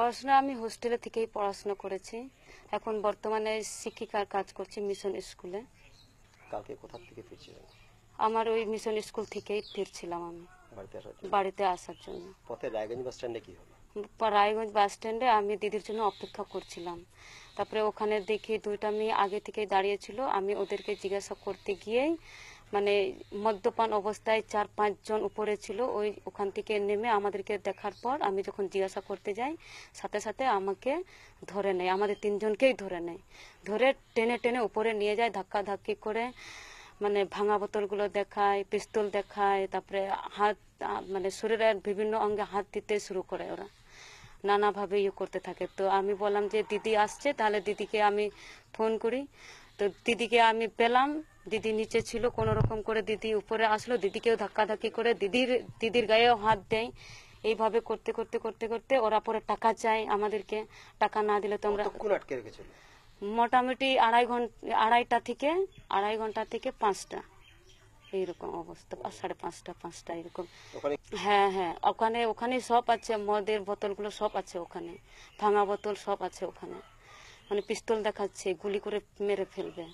পড়াশোনা আমি হোস্টেলে থেকেই পড়াশোনা করেছি। এখন বর্তমানে শিক্ষিকার কাজ করছি মিশন স্কুলে। কালকে কোথা থেকে ফিরছিলেন? আমার ওই মিশন স্কুল থেকেই ফিরছিলাম আমি বাড়িতে আসার জন্য। পথে রায়গঞ্জ বাস স্ট্যান্ডে কি হলো? রায়গঞ্জ বাস স্ট্যান্ডে আমি দিদির জন্য অপেক্ষা করছিলাম। তারপরে ওখানে দেখি দুইটা মেয়ে আগে থেকে দাঁড়িয়েছিল। আমি ওদেরকে জিজ্ঞাসা করতে গিয়েই মানে মদ্যপান অবস্থায় 4-5 জন উপরে ছিল। ওখান থেকে নেমে আমাদেরকে দেখার পর আমি যখন জিজ্ঞাসা করতে যাই, সাথে সাথে আমাকে ধরে নেয়, আমাদের 3 জনকেই ধরে নেয়। ধরে টেনে টেনে উপরে নিয়ে যায়, ধাক্কা ধাক্কি করে মানে ভাঙা বোতলগুলো দেখায়, পিস্তল দেখায়, তারপরে হাত মানে শরীরের বিভিন্ন অঙ্গে হাত দিতে শুরু করে। ওরা নানাভাবে করতে থাকে। তো আমি বললাম যে দিদি আসছে, তাহলে দিদিকে আমি ফোন করি। তো দিদিকে আমি পেলাম, দিদি নিচে ছিল। কোনো রকম করে দিদি উপরে আসলো, দিদিকেও ধাক্কাধাক্কি করে দিদির গায়েও হাত দেয়। এইভাবে করতে করতে করতে করতে ওরা পরে টাকা চায় আমাদেরকে। টাকা না দিলে তোমরা আটকে রেখেছিল মোটামুটি আড়াই ঘন্টা থেকে 5টা এইরকম অবস্থা, 5:30 এরকম। হ্যাঁ হ্যাঁ, ওখানে সব আছে, মদের বোতলগুলো সব আছে ওখানে, ভাঙা বোতল সব আছে ওখানে। মানে পিস্তল দেখাচ্ছে, গুলি করে মেরে ফেলবে।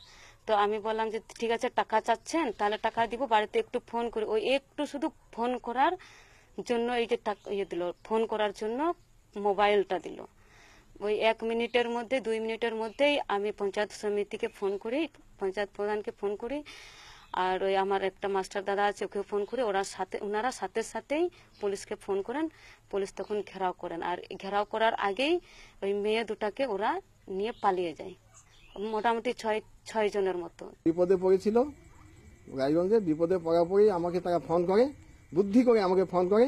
তো আমি বললাম যে ঠিক আছে, টাকা চাচ্ছেন, তাহলে টাকা দিব, বাড়িতে একটু ফোন করি। ওই একটু শুধু ফোন করার জন্য এই যে দিল, ফোন করার জন্য মোবাইলটা দিল। ওই 1 মিনিটের মধ্যে 2 মিনিটের মধ্যেই আমি পঞ্চায়েত সমিতিকে ফোন করি, পঞ্চায়েত প্রধানকে ফোন করি, আর ওই আমার একটা মাস্টার দাদা আছে ওকে ফোন করে ওনারা সাথে সাথেই পুলিশকে ফোন করেন। পুলিশ তখন ঘেরাও করেন, আর ঘেরাও করার আগেই ওই মেয়ে দুটাকে ওরা নিয়ে পালিয়ে যায়। মোটামুটি 6 জনের মতো। বিপদে পড়েছিল, রায়গঞ্জে বিপদে পড়ার পরেই আমাকে তারা ফোন করে, বুদ্ধি করে আমাকে ফোন করে।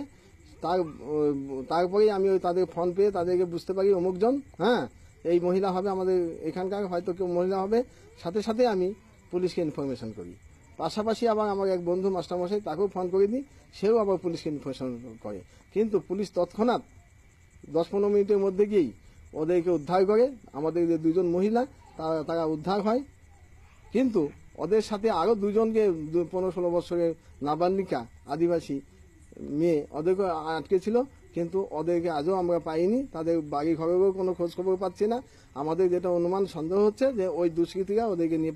তারপরেই আমি তাদের ফোন পেয়ে তাদেরকে বুঝতে পারি অমুকজন, হ্যাঁ এই মহিলা হবে, আমাদের এখানকার হয়তো কেউ মহিলা হবে। সাথে সাথে আমি পুলিশকে ইনফরমেশন করি। পাশাপাশি আবার আমার এক বন্ধু মাস্টারমশাই, তাকেও ফোন করে দিই, সেও আবার পুলিশকে ইনফরমেশন করে। কিন্তু পুলিশ তৎক্ষণাৎ 10-15 মিনিটের মধ্যে গিয়েই ওদেরকে উদ্ধার করে। আমাদের যে 2 জন মহিলা তারা উদ্ধার হয়। কিন্তু ওদের সাথে আরো 2 জনকে 15-16 বছরের নাবালিকা আদিবাসী মেয়ে ওদেরকে আটকে ছিল, কিন্তু ওদেরকে আজও আমরা পাইনি। তাদের বাড়ি ঘরেরও কোনো খোঁজ খবর পাচ্ছি না। আমাদের যেটা অনুমান সন্দেহ হচ্ছে যে ওই দুষ্কৃতীরা ওদেরকে নিয়ে